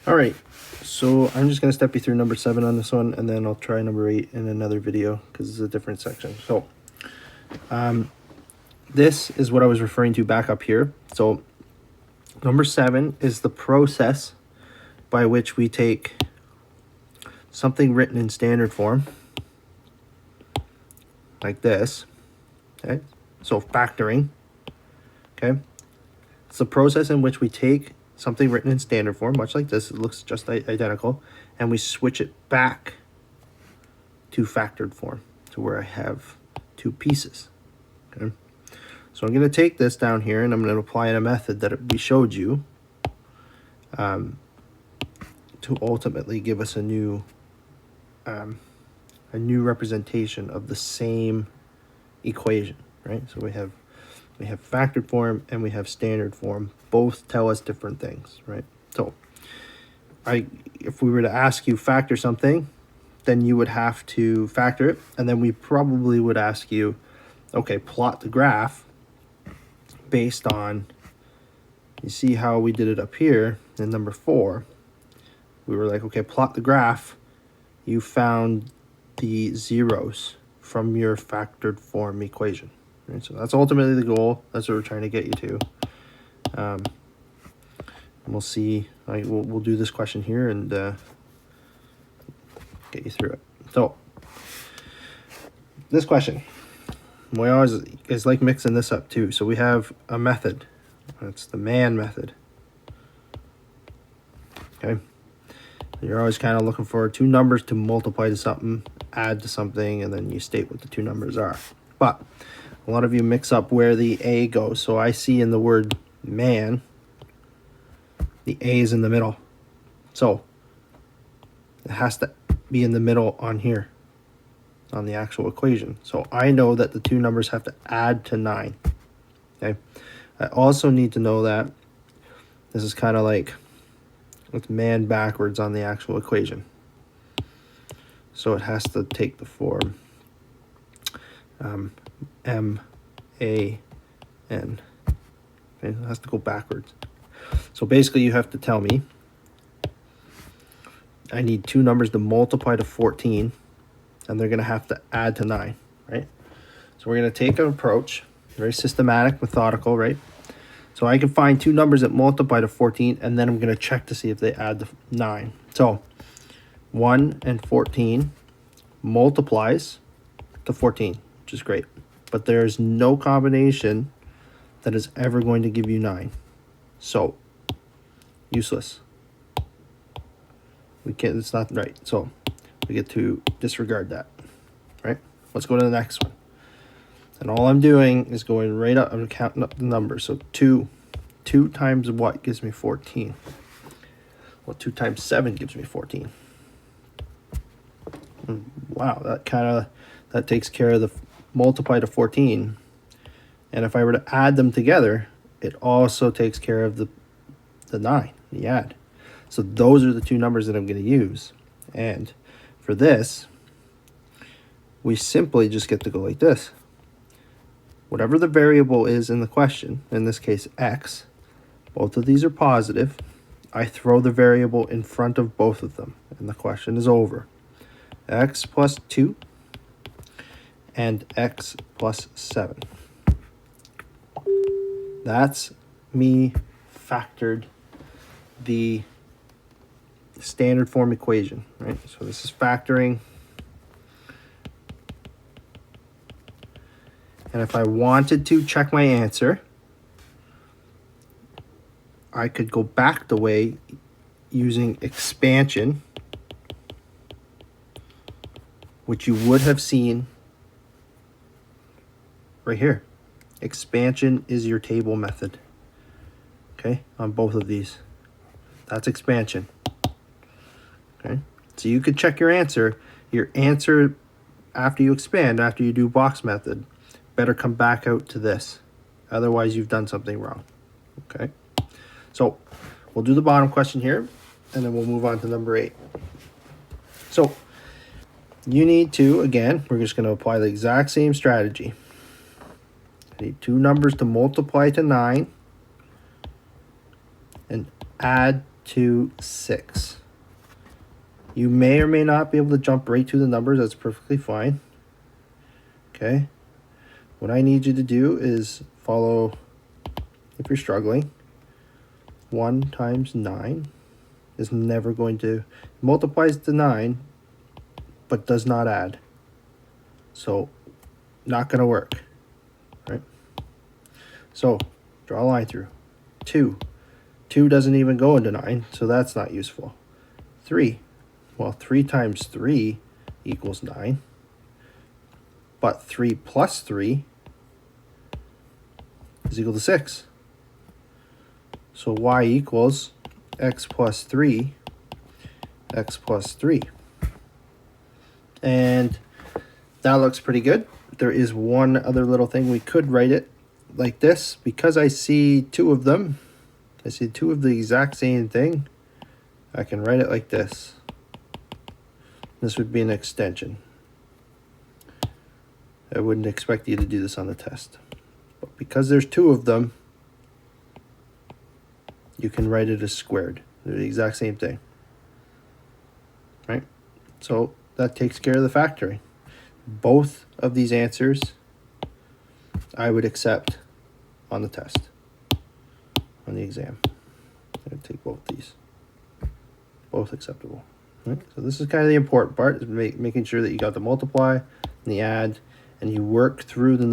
All right, so I'm just going to step you through number 7 on this one, and then I'll try number 8 in another video because it's a different section. So this is what I was referring to back up here. So number 7 is the process by which we take something written in standard form, like this, okay? So factoring, okay? It's the process in which we take something written in standard form, much like this, it looks just identical, and we switch it back to factored form, to where I have two pieces, okay? So I'm going to take this down here, and I'm going to apply in a method that we showed you to ultimately give us a new representation of the same equation, right? So we have factored form and we have standard form. Both tell us different things, right? So if we were to ask you factor something, then you would have to factor it, and then we probably would ask you, okay, plot the graph based on, you see how we did it up here in number 4. We were like, okay, plot the graph. You found the zeros from your factored form equation. Right? So that's ultimately the goal. That's what we're trying to get you to. And we'll see. We'll do this question here and get you through it. So this question, we always is like mixing this up too. So we have a method. That's the man method. Okay. You're always kind of looking for two numbers to multiply to something, add to something, and then you state what the two numbers are. But a lot of you mix up where the A goes. So I see in the word man, the A is in the middle. So it has to be in the middle on here, on the actual equation. So I know that the two numbers have to add to 9. Okay. I also need to know that this is kind of like with man backwards on the actual equation. So it has to take the form M-A-N. Okay, it has to go backwards. So basically you have to tell me I need two numbers to multiply to 14, and they're going to have to add to 9, right? So we're going to take an approach, very systematic, methodical, right? So I can find two numbers that multiply to 14, and then I'm going to check to see if they add to 9. So 1 and 14 multiplies to 14, which is great. But there's no combination that is ever going to give you 9. So useless. We can't, it's not right. So we get to disregard that, right? Let's go to the next one. And all I'm doing is going right up, I'm counting up the numbers. So 2 times what gives me 14? Well, 2 times 7 gives me 14. Wow, that takes care of the multiply to 14. And if I were to add them together, it also takes care of the 9, the add. So those are the two numbers that I'm going to use. And for this, we simply just get to go like this. Whatever the variable is in the question, in this case x, both of these are positive. I throw the variable in front of both of them, and the question is over. X plus 2 and x plus 7. That's me factored the standard form equation, right? So this is factoring. And if I wanted to check my answer, I could go back the way using expansion, which you would have seen right here. Expansion is your table method, okay, on both of these. That's expansion, okay? So you could check your answer. Your answer after you expand, after you do box method, better come back out to this. Otherwise, you've done something wrong, okay? So we'll do the bottom question here, and then we'll move on to number 8. So you need to, again, we're just going to apply the exact same strategy. I need two numbers to multiply to 9 and add to 6. You may or may not be able to jump right to the numbers. That's perfectly fine. Okay. What I need you to do is follow, if you're struggling, 1 times 9 is never going to, multiplies to 9, but does not add. So, not going to work, right? So, draw a line through. 2. 2 doesn't even go into 9, so that's not useful. 3. Well, 3 times 3 equals 9. But 3 plus 3 is equal to 6. So y equals x plus 3, x plus 3. And that looks pretty good. There is one other little thing. We could write it like this. Because I see 2 of them, I see 2 of the exact same thing, I can write it like this. This would be an extension. I wouldn't expect you to do this on the test. But because there's 2 of them, you can write it as squared. They're the exact same thing. Right? So that takes care of the factoring. Both of these answers I would accept on the test, on the exam. I'm going to take both these. Both acceptable. Right? So this is kind of the important part, is making sure that you got the multiply and the add, and you work through the